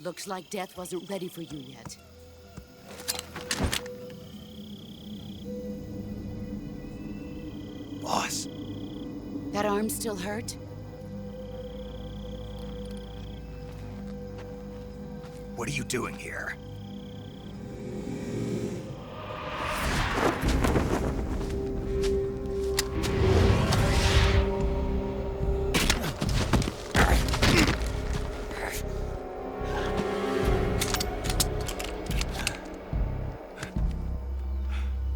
Looks like death wasn't ready for you yet. Boss. That arm still hurt? What are you doing here?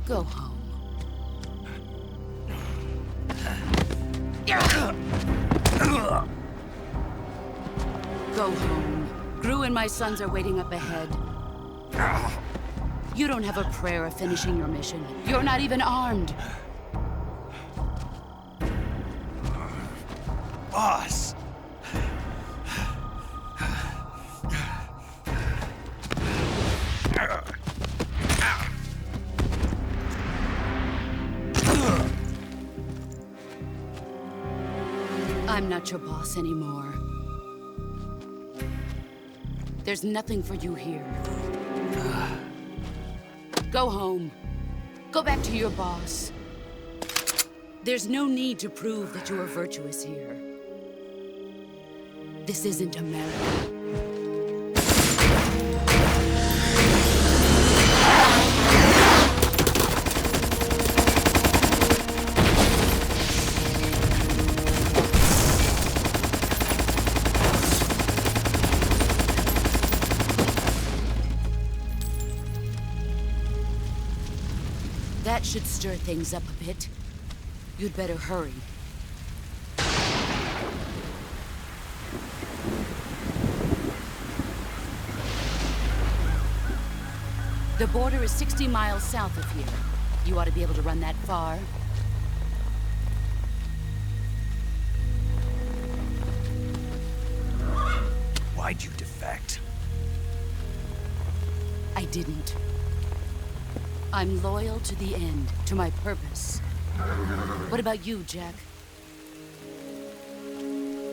Go home. Go home. Gru and my sons are waiting up ahead. You don't have a prayer of finishing your mission. You're not even armed. Boss! I'm not your boss anymore. There's nothing for you here. Go home. Go back to your boss. There's no need to prove that you are virtuous here. This isn't America. That should stir things up a bit. You'd better hurry. The border is 60 miles south of here. You ought to be able to run that far. Why'd you defect? I didn't. I'm loyal to the end, to my purpose. What about you, Jack?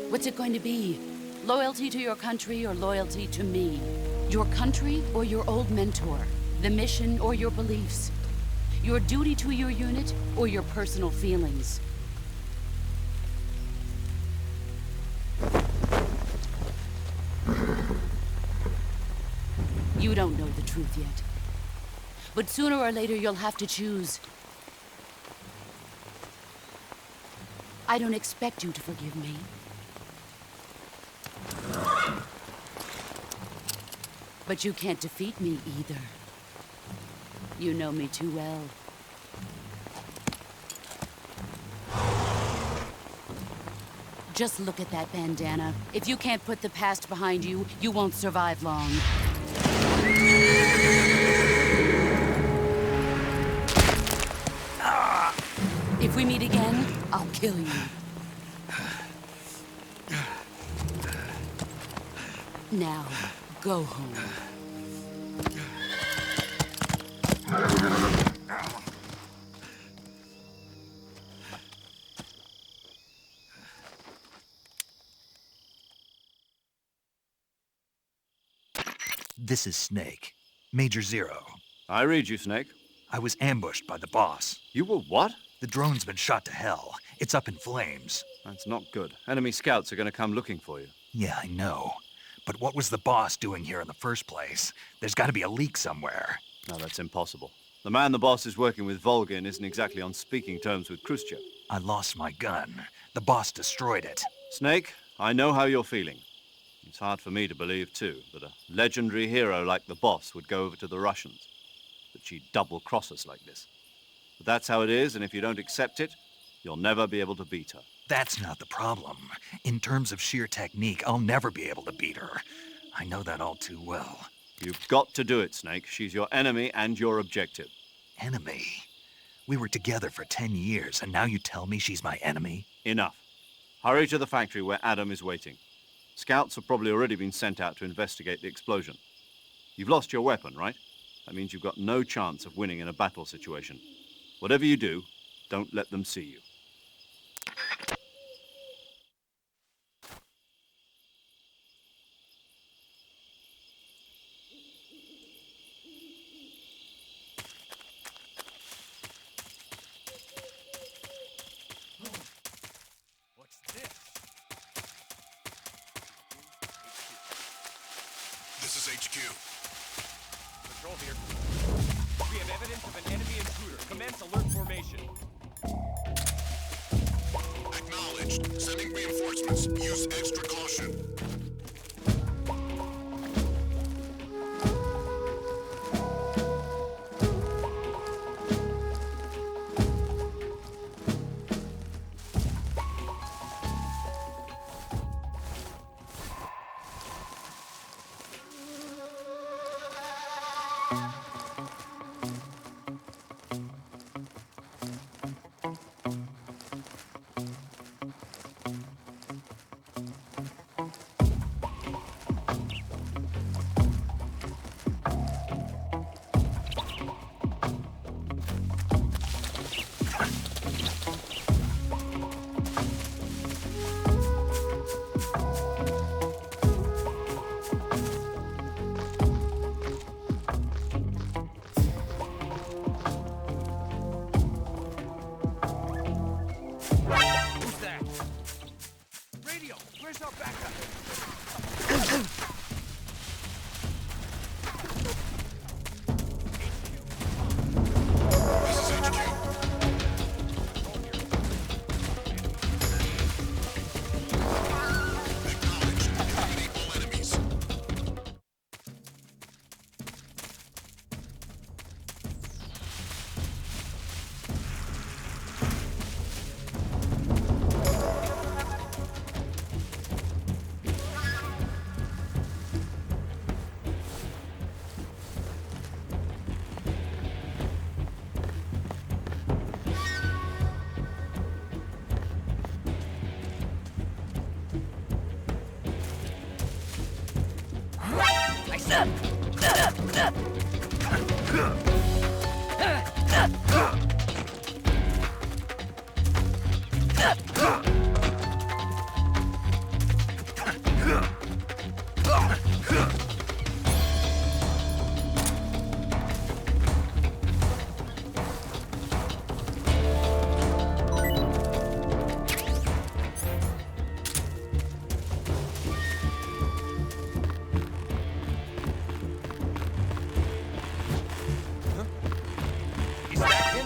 What's it going to be? Loyalty to your country or loyalty to me? Your country or your old mentor? The mission or your beliefs? Your duty to your unit or your personal feelings? You don't know the truth yet. But sooner or later, you'll have to choose. I don't expect you to forgive me. But you can't defeat me either. You know me too well. Just look at that bandana. If you can't put the past behind you, you won't survive long. If we meet again, I'll kill you. Now, go home. This is Snake. Major Zero. I read you, Snake. I was ambushed by the boss. You were what? The drone's been shot to hell. It's up in flames. That's not good. Enemy scouts are going to come looking for you. Yeah, I know. But what was the boss doing here in the first place? There's got to be a leak somewhere. No, that's impossible. The man the boss is working with, Volgin, isn't exactly on speaking terms with Khrushchev. I lost my gun. The boss destroyed it. Snake, I know how you're feeling. It's hard for me to believe, too, that a legendary hero like the boss would go over to the Russians. That she'd double-cross us like this. But that's how it is, and if you don't accept it, you'll never be able to beat her. That's not the problem. In terms of sheer technique, I'll never be able to beat her. I know that all too well. You've got to do it, Snake. She's your enemy and your objective. Enemy? We were together for 10 years, and now you tell me she's my enemy? Enough. Hurry to the factory where Adam is waiting. Scouts have probably already been sent out to investigate the explosion. You've lost your weapon, right? That means you've got no chance of winning in a battle situation. Whatever you do, don't let them see you. HQ. Patrol here. We have evidence of an enemy intruder. Commence alert formation. Acknowledged. Sending reinforcements. Use extra caution.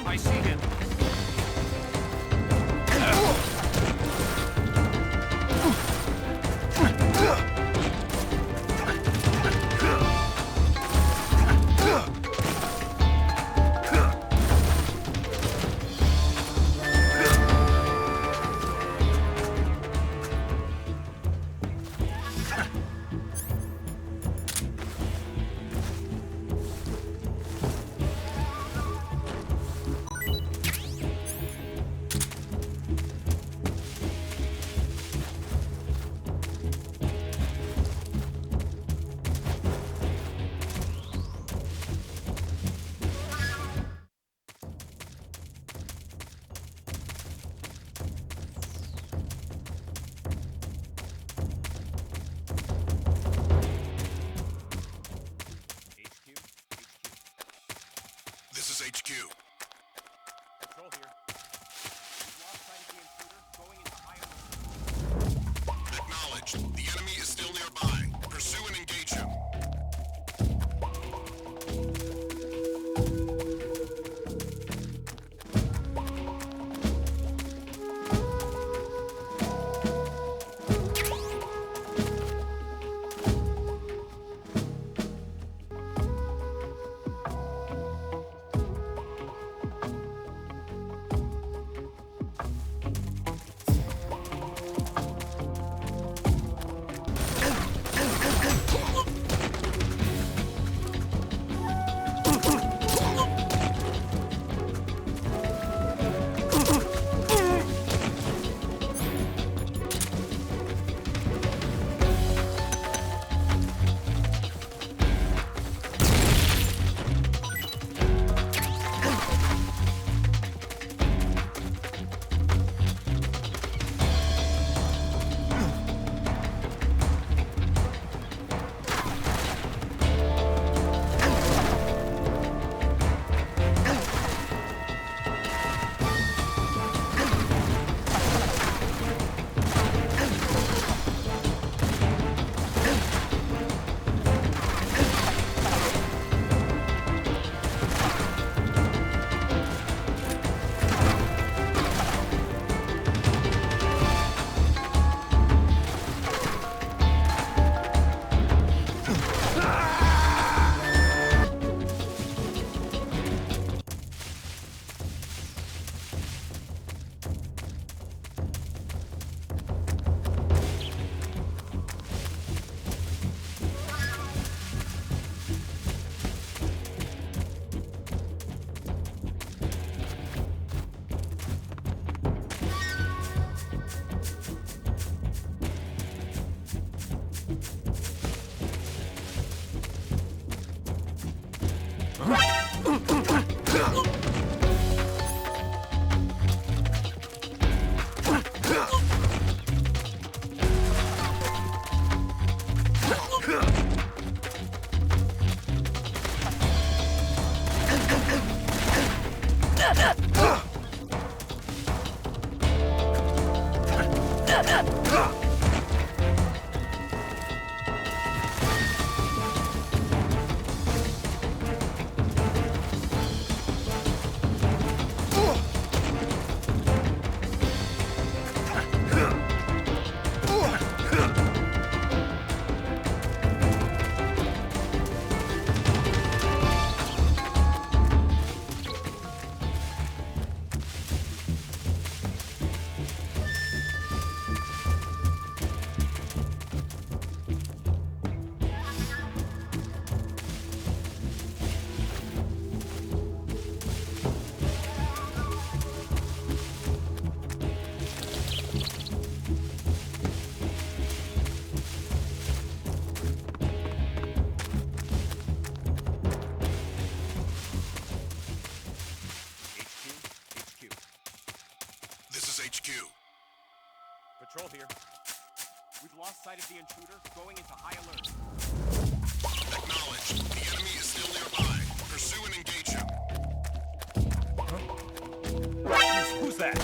I see him. This is HQ. Patrol here. We've lost sight of the intruder. Going into higher. Acknowledged. The enemy is still nearby. Pursue and engage him. HQ. This is HQ. Patrol here. We've lost sight of the intruder, going into high alert. Acknowledged. The enemy is still nearby. Pursue and engage him. Who's that?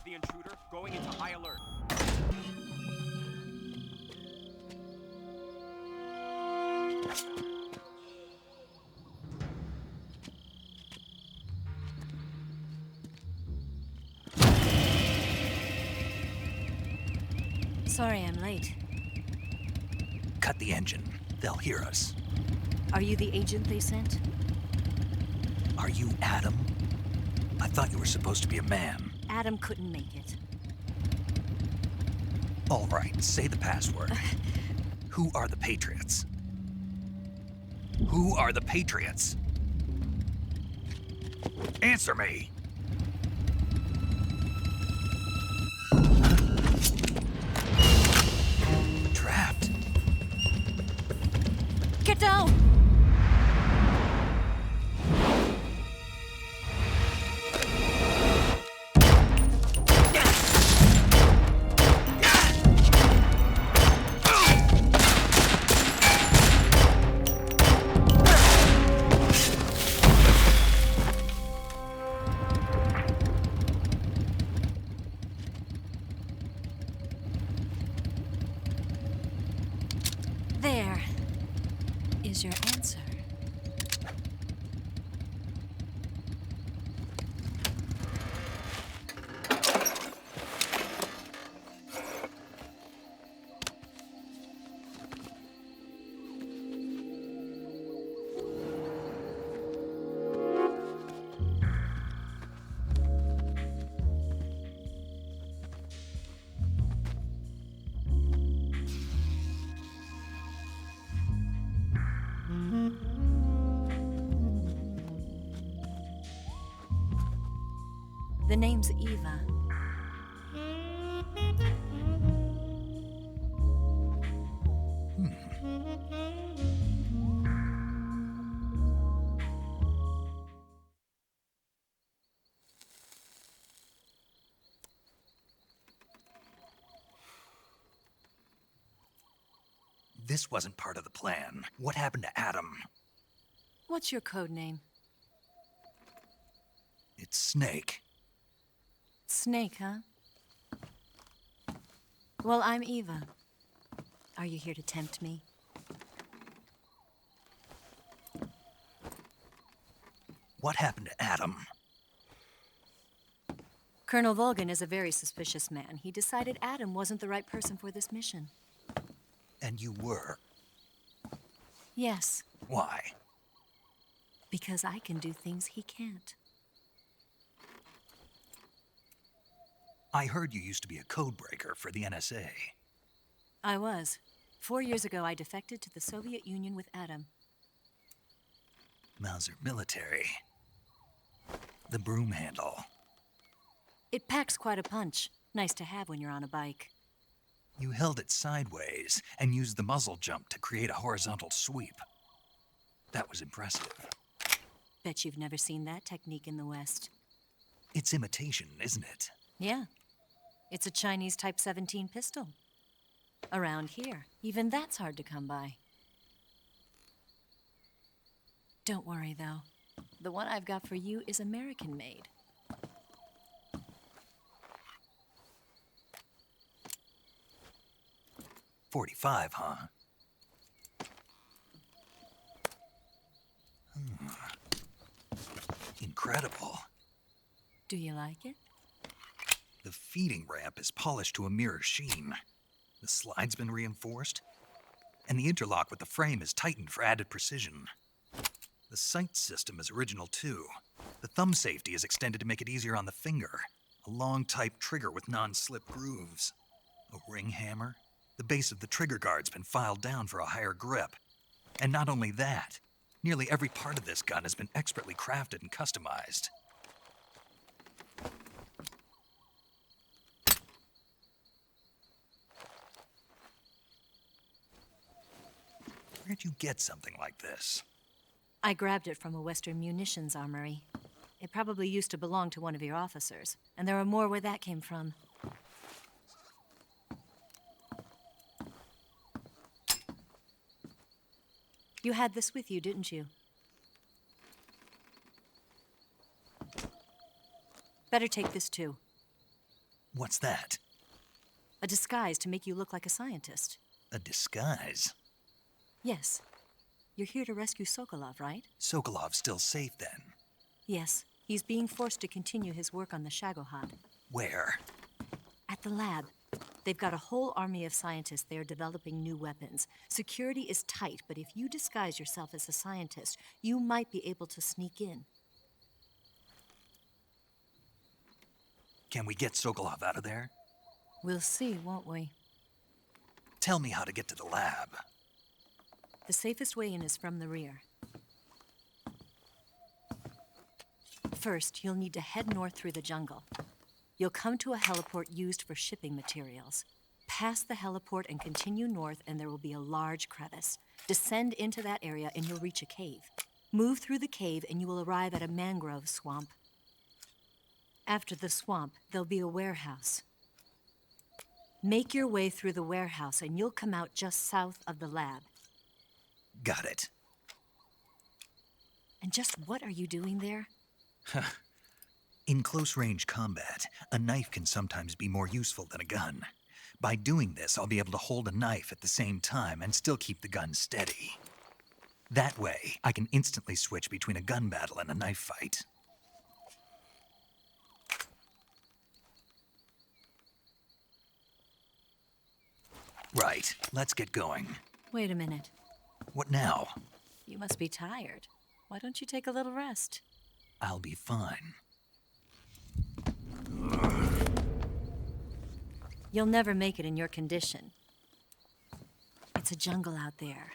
the intruder, going into high alert. Sorry I'm late. Cut the engine. They'll hear us. Are you the agent they sent? Are you Adam? I thought you were supposed to be a man. Adam couldn't make it. All right, say the password. Who are the Patriots? Who are the Patriots? Answer me! Trapped. Get down! There is your answer. The name's Eva. This wasn't part of the plan. What happened to Adam? What's your code name? It's Snake. Snake, huh? Well, I'm Eva. Are you here to tempt me? What happened to Adam? Colonel Volgan is a very suspicious man. He decided Adam wasn't the right person for this mission. And you were. Yes, Why? because I can do things he can't. I heard you used to be a codebreaker for the NSA. I was. 4 years ago, I defected to the Soviet Union with Adam. Mauser military. The broom handle. It packs quite a punch. Nice to have when you're on a bike. You held it sideways and used the muzzle jump to create a horizontal sweep. That was impressive. Bet you've never seen that technique in the West. It's imitation, isn't it? Yeah. It's a Chinese Type 17 pistol. Around here, even that's hard to come by. Don't worry, though. The one I've got for you is American-made. .45, huh? Incredible. Do you like it? The feeding ramp is polished to a mirror sheen. The slide's been reinforced, and the interlock with the frame is tightened for added precision. The sight system is original too. The thumb safety is extended to make it easier on the finger. A long type trigger with non-slip grooves. A ring hammer. The base of the trigger guard's been filed down for a higher grip. And not only that, nearly every part of this gun has been expertly crafted and customized. Where'd you get something like this? I grabbed it from a Western munitions armory. It probably used to belong to one of your officers, and there are more where that came from. You had this with you, didn't you? Better take this too. What's that? A disguise to make you look like a scientist. A disguise? Yes. You're here to rescue Sokolov, right? Sokolov's still safe then. Yes. He's being forced to continue his work on the Shagohod. Where? At the lab. They've got a whole army of scientists there developing new weapons. Security is tight, but if you disguise yourself as a scientist, you might be able to sneak in. Can we get Sokolov out of there? We'll see, won't we? Tell me how to get to the lab. The safest way in is from the rear. First, you'll need to head north through the jungle. You'll come to a heliport used for shipping materials. Pass the heliport and continue north, and there will be a large crevice. Descend into that area, and you'll reach a cave. Move through the cave, and you will arrive at a mangrove swamp. After the swamp, there'll be a warehouse. Make your way through the warehouse, and you'll come out just south of the lab. Got it. And just what are you doing there? In close-range combat, a knife can sometimes be more useful than a gun. By doing this, I'll be able to hold a knife at the same time and still keep the gun steady. That way, I can instantly switch between a gun battle and a knife fight. Right, let's get going. Wait a minute. What now? You must be tired. Why don't you take a little rest? I'll be fine. You'll never make it in your condition. It's a jungle out there.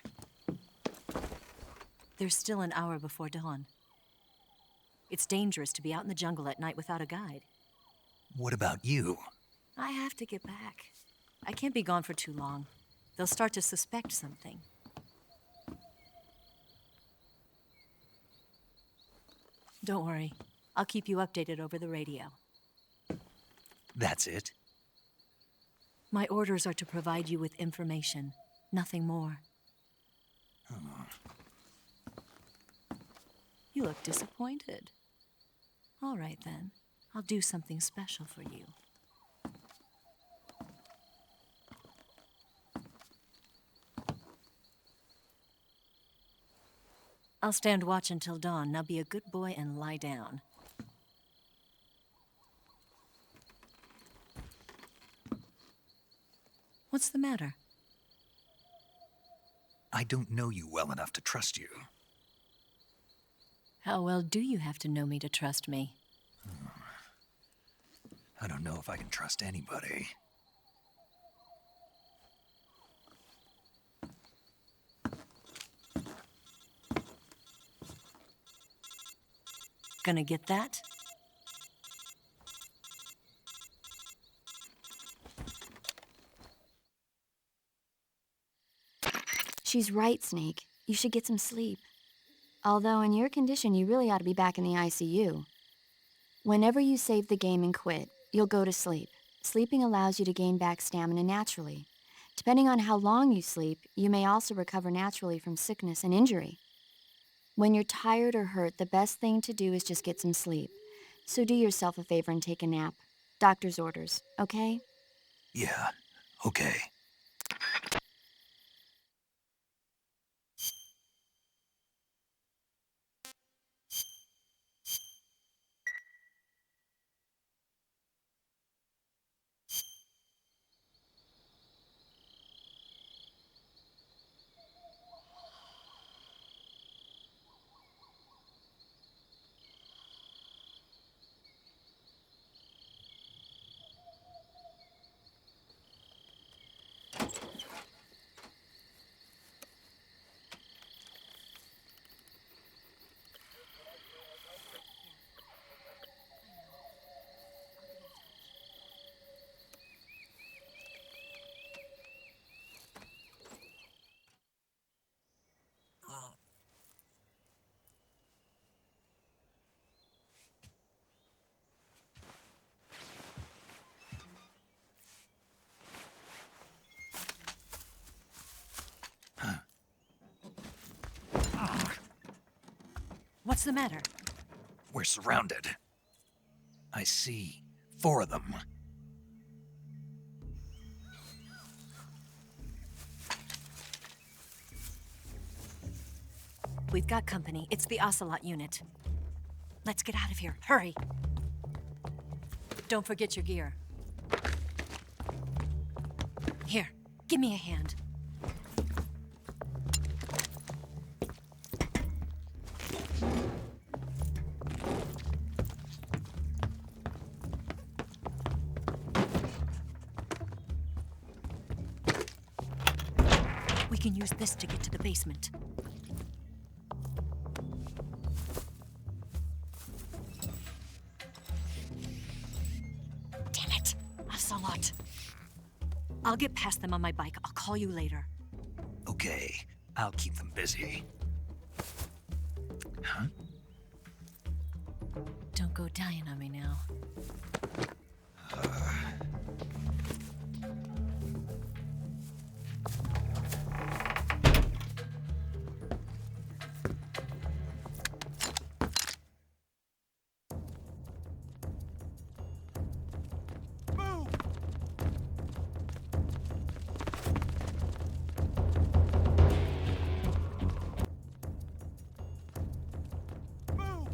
There's still an hour before dawn. It's dangerous to be out in the jungle at night without a guide. What about you? I have to get back. I can't be gone for too long. They'll start to suspect something. Don't worry. I'll keep you updated over the radio. That's it? My orders are to provide you with information, nothing more. You look disappointed. All right, then. I'll do something special for you. I'll stand watch until dawn. Now be a good boy and lie down. What's the matter? I don't know you well enough to trust you. How well do you have to know me to trust me? I don't know if I can trust anybody. Gonna get that? She's right, Snake. You should get some sleep. Although in your condition, you really ought to be back in the ICU. Whenever you save the game and quit, you'll go to sleep. Sleeping allows you to gain back stamina naturally. Depending on how long you sleep, you may also recover naturally from sickness and injury. When you're tired or hurt, the best thing to do is just get some sleep. So do yourself a favor and take a nap. Doctor's orders, okay? Yeah, okay. What's the matter? We're surrounded. I see 4 of them. We've got company. It's the Ocelot unit. Let's get out of here. Hurry! Don't forget your gear. Here, give me a hand. We can use this to get to the basement. Damn it! Ocelot. I'll get past them on my bike. I'll call you later. Okay, I'll keep them busy. Huh? Don't go dying on me now. Move! Move!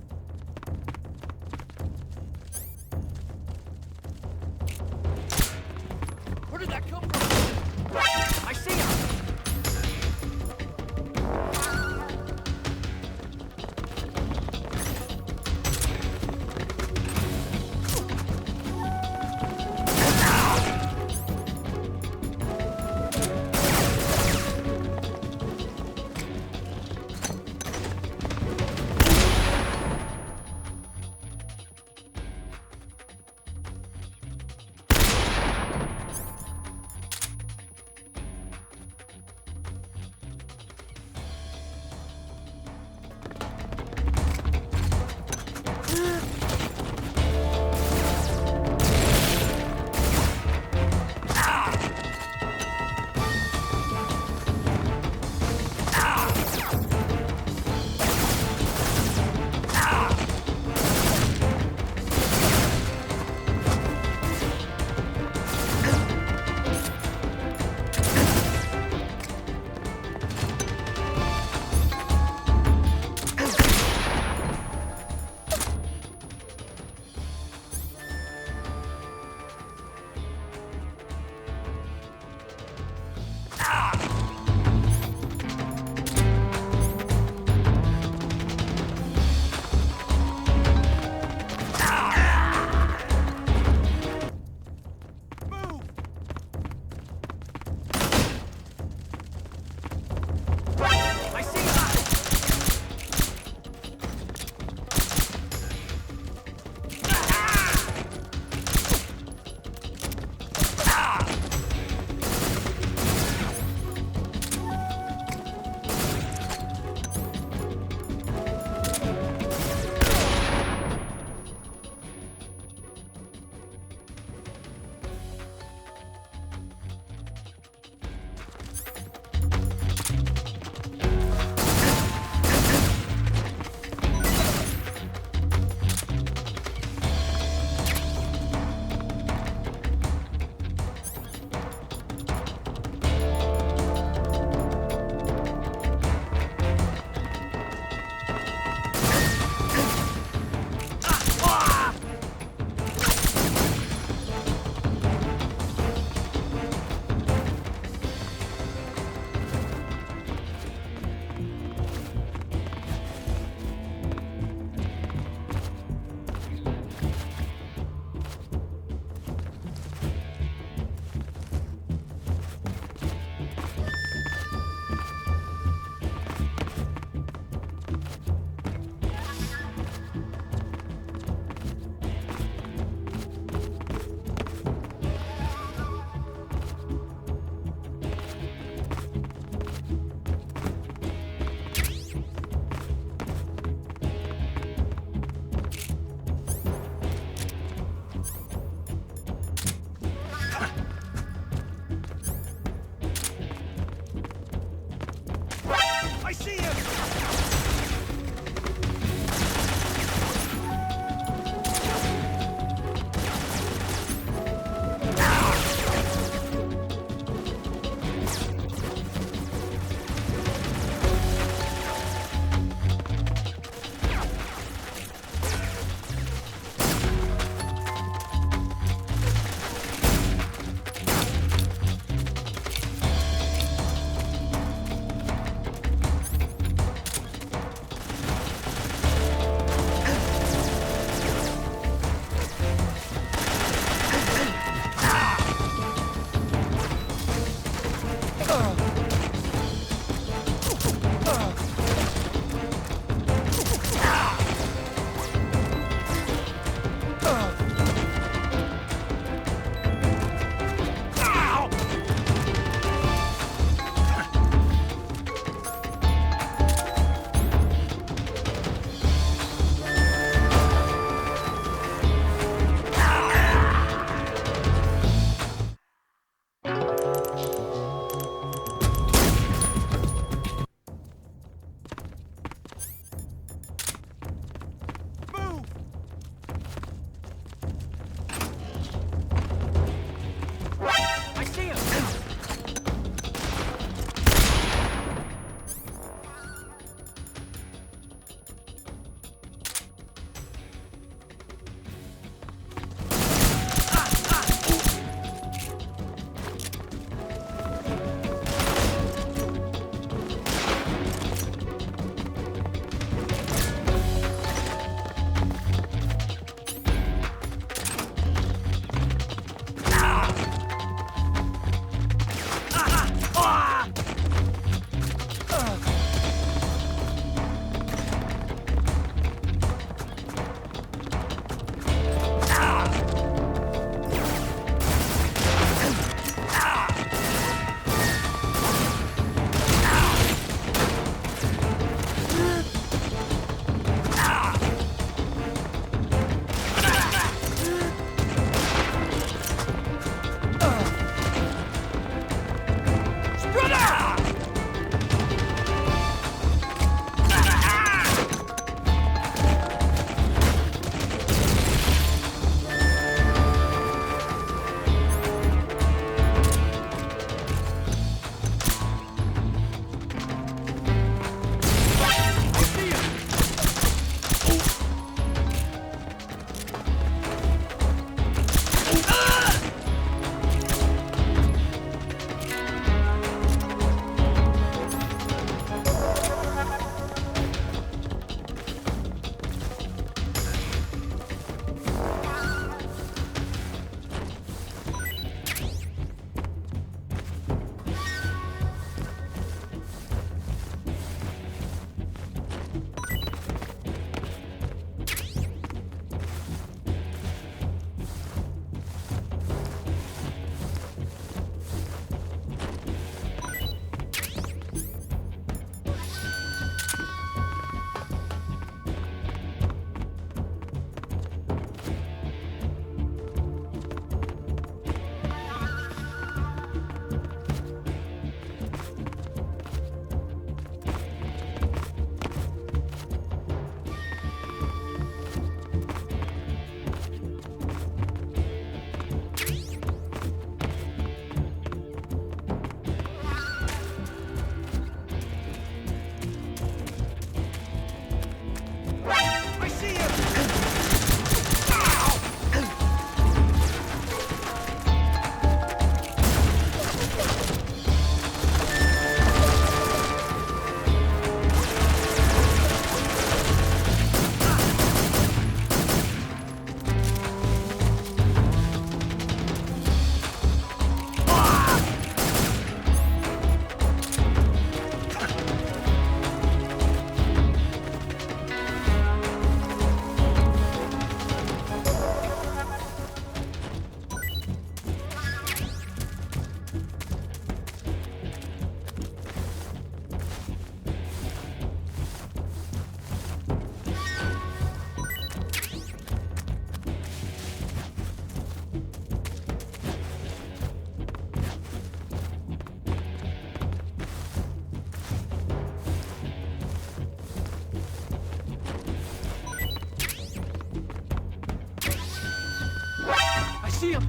see him!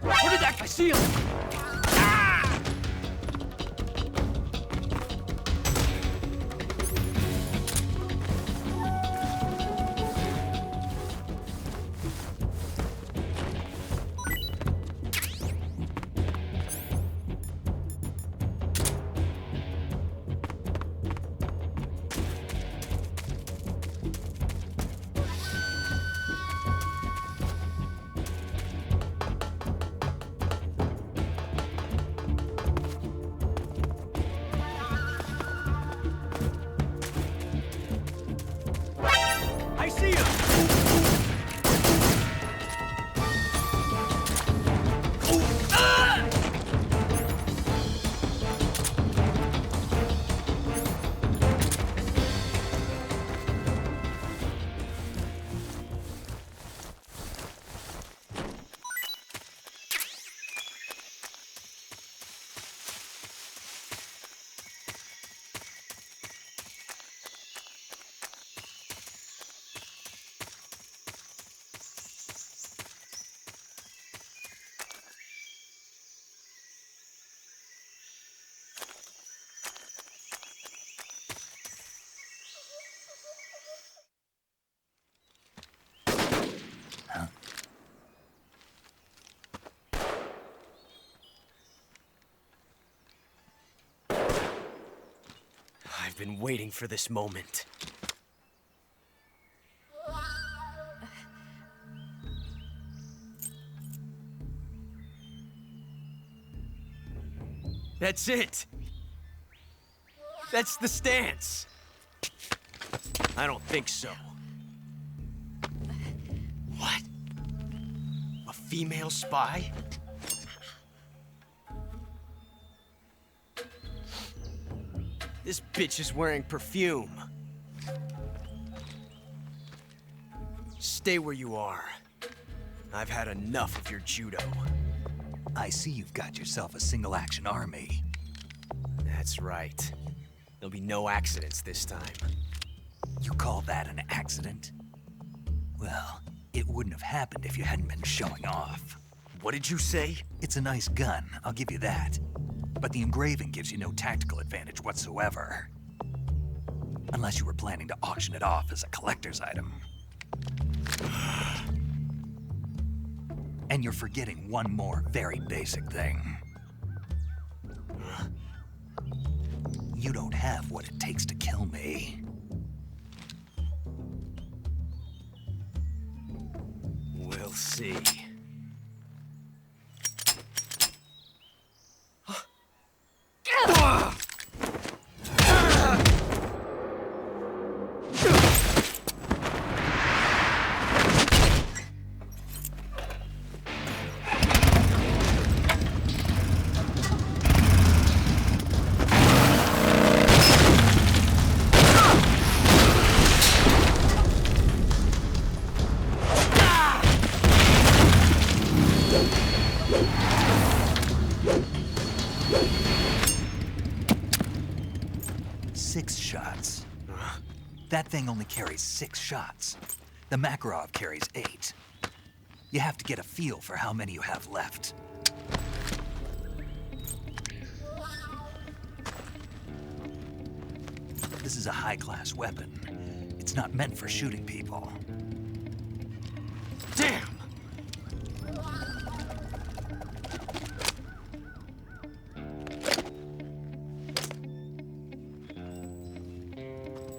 Where did that guy see him? I see him! I've been waiting for this moment. That's it! That's the stance! I don't think so. What? A female spy? This bitch is wearing perfume. Stay where you are. I've had enough of your judo. I see you've got yourself a single-action army. That's right. There'll be no accidents this time. You call that an accident? Well, it wouldn't have happened if you hadn't been showing off. What did you say? It's a nice gun, I'll give you that. But the engraving gives you no tactical advantage whatsoever. Unless you were planning to auction it off as a collector's item. And you're forgetting one more very basic thing. You don't have what it takes to kill me. We'll see. That thing only carries 6 shots. The Makarov carries 8. You have to get a feel for how many you have left. This is a high-class weapon. It's not meant for shooting people. Damn!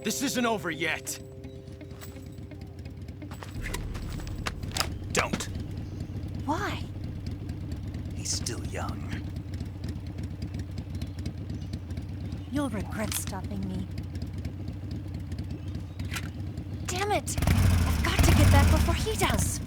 This isn't over yet. Don't! Why? He's still young. You'll regret stopping me. Damn it! I've got to get back before he does.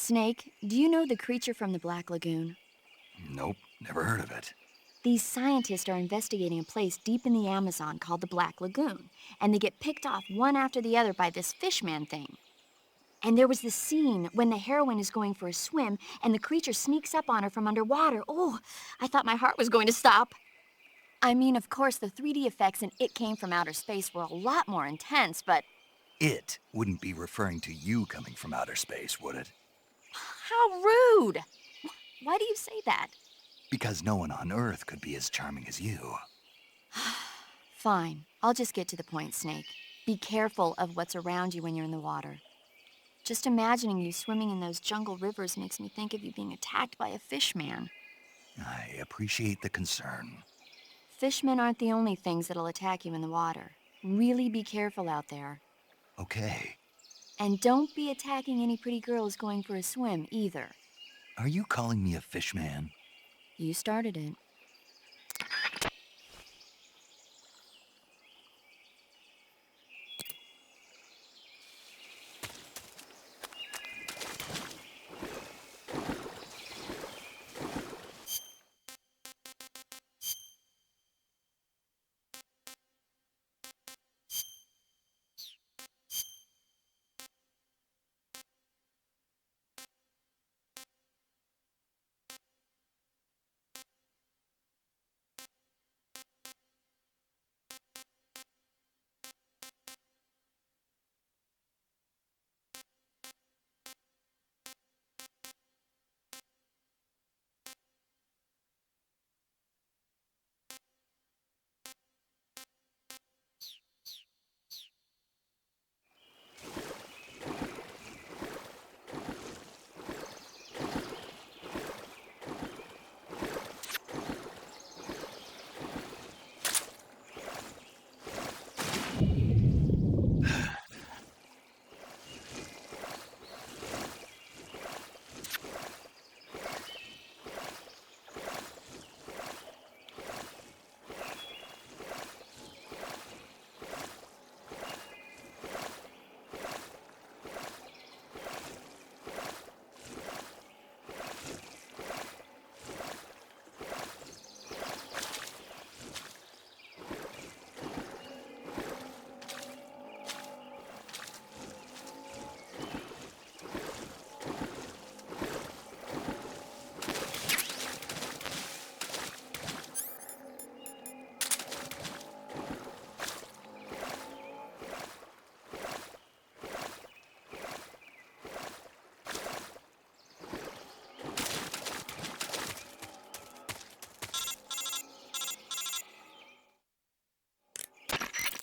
Snake, do you know the creature from the Black Lagoon? Nope, never heard of it. These scientists are investigating a place deep in the Amazon called the Black Lagoon, and they get picked off one after the other by this fishman thing. And there was this scene when the heroine is going for a swim and the creature sneaks up on her from underwater. Oh, I thought my heart was going to stop. I mean, of course, the 3D effects in It Came from Outer Space were a lot more intense, but It wouldn't be referring to you coming from outer space, would it? how rude! Why do you say that? Because no one on Earth could be as charming as you. Fine, I'll just get to the point, Snake. Be careful of what's around you when you're in the water. Just imagining you swimming in those jungle rivers makes me think of you being attacked by a fish man. I appreciate the concern. Fishmen aren't the only things that'll attack you in the water. Really be careful out there. Okay. And don't be attacking any pretty girls going for a swim, either. Are you calling me a fish man? You started it.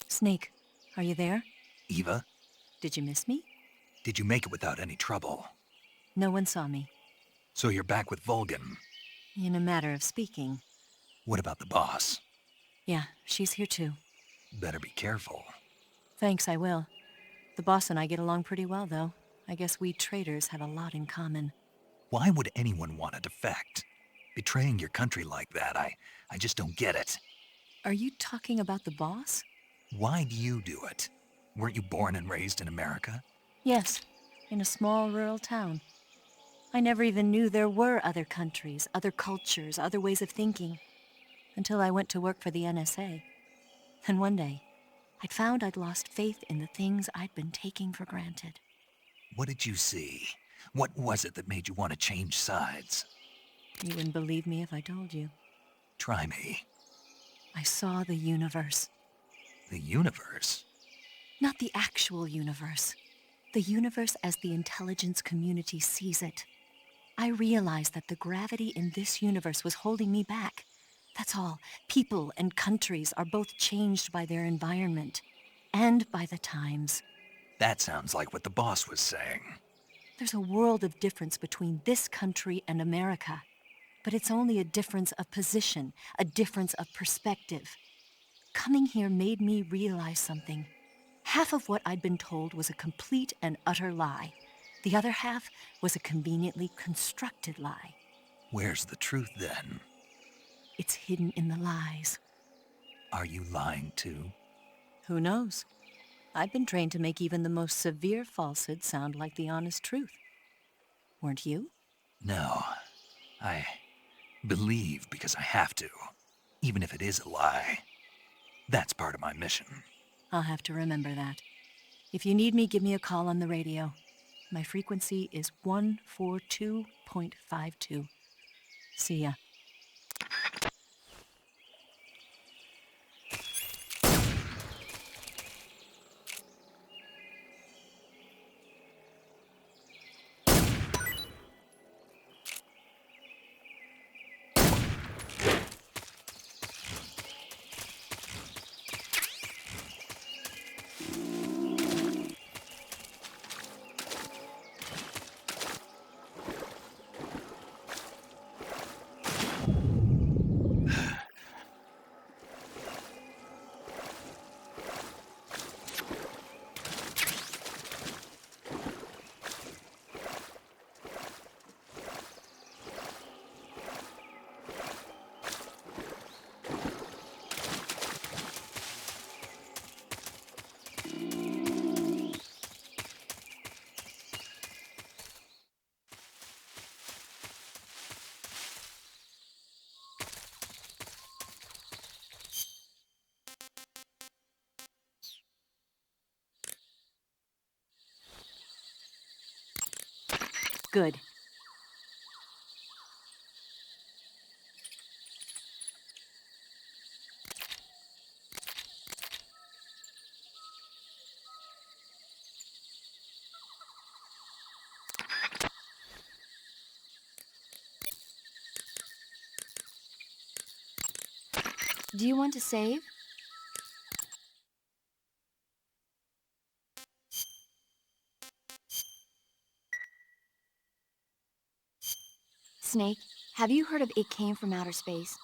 Snake, are you there? Eva, Did you miss me? did you make it without any trouble? No one saw me. So you're back with Vulcan. In a matter of speaking. What about the boss? Yeah, she's here too. Better be careful. Thanks, I will. The boss and I get along pretty well, though. I guess we traders have a lot in common. Why would anyone want to defect? Betraying your country like that, I just don't get it. Are you talking about the boss? Why do you do it? Weren't you born and raised in America? Yes, in a small rural town. I never even knew there were other countries, other cultures, other ways of thinking, until I went to work for the NSA. And one day, I'd found I'd lost faith in the things I'd been taking for granted. What did you see? What was it that made you want to change sides? You wouldn't believe me if I told you. Try me. I saw the universe. The universe? Not the actual universe. The universe as the intelligence community sees it. I realized that the gravity in this universe was holding me back. That's all. People and countries are both changed by their environment and by the times. That sounds like what the boss was saying. There's a world of difference between this country and America. But it's only a difference of position, a difference of perspective. Coming here made me realize something. Half of what I'd been told was a complete and utter lie. The other half was a conveniently constructed lie. Where's the truth then? It's hidden in the lies. Are you lying too? Who knows? I've been trained to make even the most severe falsehood sound like the honest truth. Weren't you? No. I believe because I have to, even if it is a lie. That's part of my mission. I'll have to remember that. If you need me, give me a call on the radio. My frequency is 142.52. See ya. Good. Do you want to save? Snake, have you heard of It Came from Outer Space?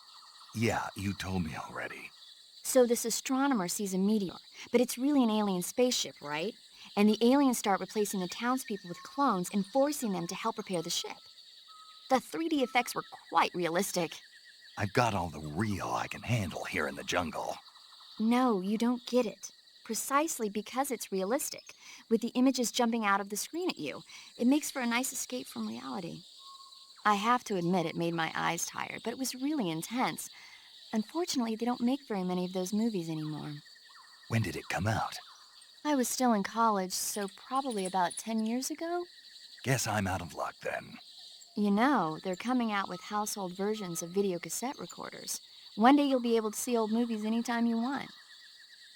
Yeah, you told me already. So this astronomer sees a meteor, but it's really an alien spaceship, right? And the aliens start replacing the townspeople with clones and forcing them to help repair the ship. The 3D effects were quite realistic. I've got all the real I can handle here in the jungle. No, you don't get it. Precisely because it's realistic, with the images jumping out of the screen at you, it makes for a nice escape from reality. I have to admit it made my eyes tired, but it was really intense. Unfortunately, they don't make very many of those movies anymore. When did it come out? I was still in college, so probably about 10 years ago. Guess I'm out of luck then. You know, they're coming out with household versions of video cassette recorders. One day you'll be able to see old movies anytime you want.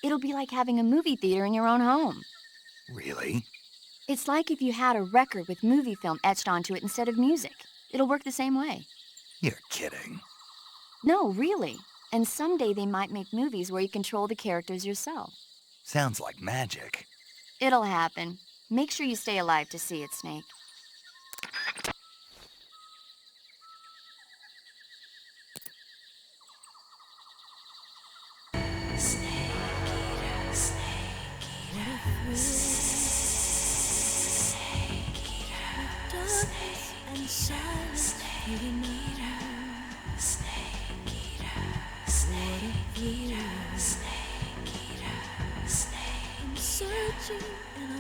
It'll be like having a movie theater in your own home. Really? It's like if you had a record with movie film etched onto it instead of music. It'll work the same way. You're kidding. No, really. And someday they might make movies where you control the characters yourself. Sounds like magic. It'll happen. Make sure you stay alive to see it, Snake. Searching and